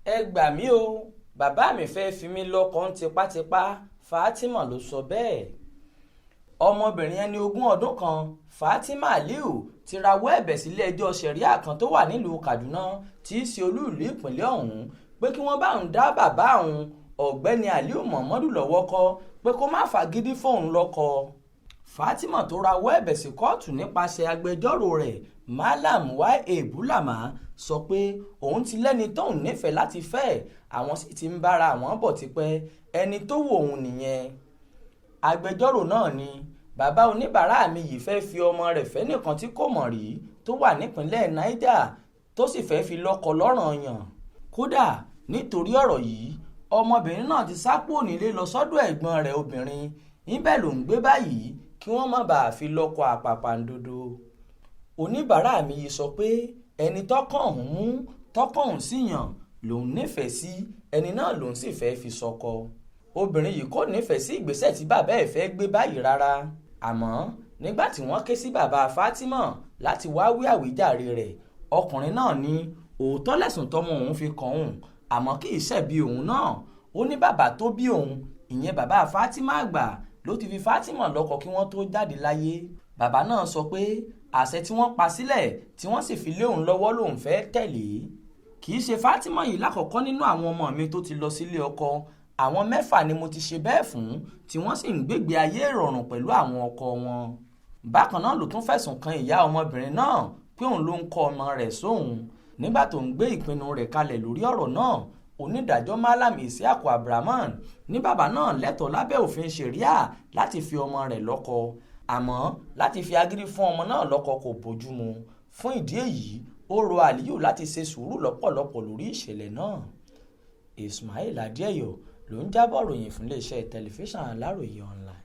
ẹ gbà mí o, bàbá mi fẹ́ fi mí lọ́kọ tipátipá, Fatima ló sọ bẹ́ẹ̀. Ọmọbìnrin ẹni 20 ọdún kan, Fatima Aliu, ti rawọ́ ẹ̀bẹ̀ sílé ẹjọ́ ṣẹ̀ríà kan tó wà nílùú Kaduna tí í ṣe olú ìlú ìpínlẹ̀ ọ̀hún pé kí wọ́n bá òun dá bàbá òun ọ̀gbẹ́ni Aliu Muhammadu lọ́wọ́ kọ́ pé kó má fagídí fóun lọ́kọ. Fatima tó rawọ́ ẹ̀bẹ̀ sí kóòtù nípasẹ̀ agbẹjọ́rò rẹ̀ Malam Y.A. Bulama sọ pé òun ti lẹ́ni tóun nífẹ̀ẹ́ láti fẹ́, àwọn sì ti ń bára àwọn bọ̀ tipẹ́, ẹni tó wù òun nìyẹn. Agbẹjọ́rò náà ní bàbá oníbàárà mi yìí fẹ́ fi ọmọ rẹ̀ fẹ́ nìkan tí kò mọ̀ rí tó wà nípínlẹ̀ Niger tó sì fẹ́ fi lọ́kọ lọ́ranyàn. Kódà nítorí ọ̀rọ̀ yìí ọmọbìnrin náà ti sá kúrò nílé lọ sọ́dọ̀ ẹ̀gbọ́n rẹ̀ obìnrin, níbẹ̀ ló ń gbé báyìí kí wọ́n má bàa fi lọ́kọ àpàpàǹdodo. Oníbàárà mi yìí sọ pé ẹni tọ́kàn òun mú tọ́kàn òun sì yàn lòun nífẹ̀ẹ́ sí, ẹni náà lòun sì fẹ́ fi sọkọ. Obìnrin yìí kò nífẹ̀ẹ́ sí ìgbésẹ̀ tí bàbá ẹ̀ fẹ́ gbé báyìí rárá, àmọ́ nígbà tí wọ́n ké sí bàbá Fatima láti wá wí àwíjàre rẹ̀, ọkùnrin náà ní òótọ́ lẹ̀sùn tọ́mọ òun fi kàn òun, àmọ́ kì í ṣẹ̀bi òun náà. Ó ní bàbá tó bí òun, ìyẹn bàbá Fatima àgbà, ló ti fi Fatima lọ́kọ kí wọ́n tó jáde láyé. Bàbá náà sọ pé àṣẹ tí wọ́n pa sílẹ̀ tí wọ́n sì fi lé òun lọ́wọ́ lòun fẹ́ tẹ̀lé. Kì í ṣe Fatima yìí lákọ̀ọ́kọ́ nínú àwọn ọmọ mi tó ti lọ sílé ọkọ, àwọn 6 ni mo ti ṣe bẹ́ẹ̀ fún tí wọ́n sì ń gbégbé ayé ìrọ̀rùn pẹ̀lú àwọn ọkọ wọn. Bákan náà ló tún fẹ̀sùn kan ìyá ọmọbìnrin náà pé òun ló ń kọ́ ọmọ rẹ̀ sóhun. Nígbà tó ń gbé ìpinnu rẹ̀ kalẹ̀ lórí ọ̀rọ̀ náà, onídàájọ́ Malam Isiaku Abrahaman ní bàbá náà lẹ́tọ̀ọ́ lábẹ́ òfin ṣẹ̀ríà láti fi ọmọ rẹ̀ lọ́kọ, àmọ́ láti fi agídí fún ọmọ náà lọ́kọ kò bójúmu. Fún ìdí èyí ó rọ Aliyu láti ṣe sùúrù lọ́pọ̀lọpọ̀ lórí ìṣẹ̀lẹ̀ náà. Ismail Adéyọ̀ ló ń jábọ̀ ròyìn fún iléeṣẹ́ tẹlifíṣàn Aláròye online.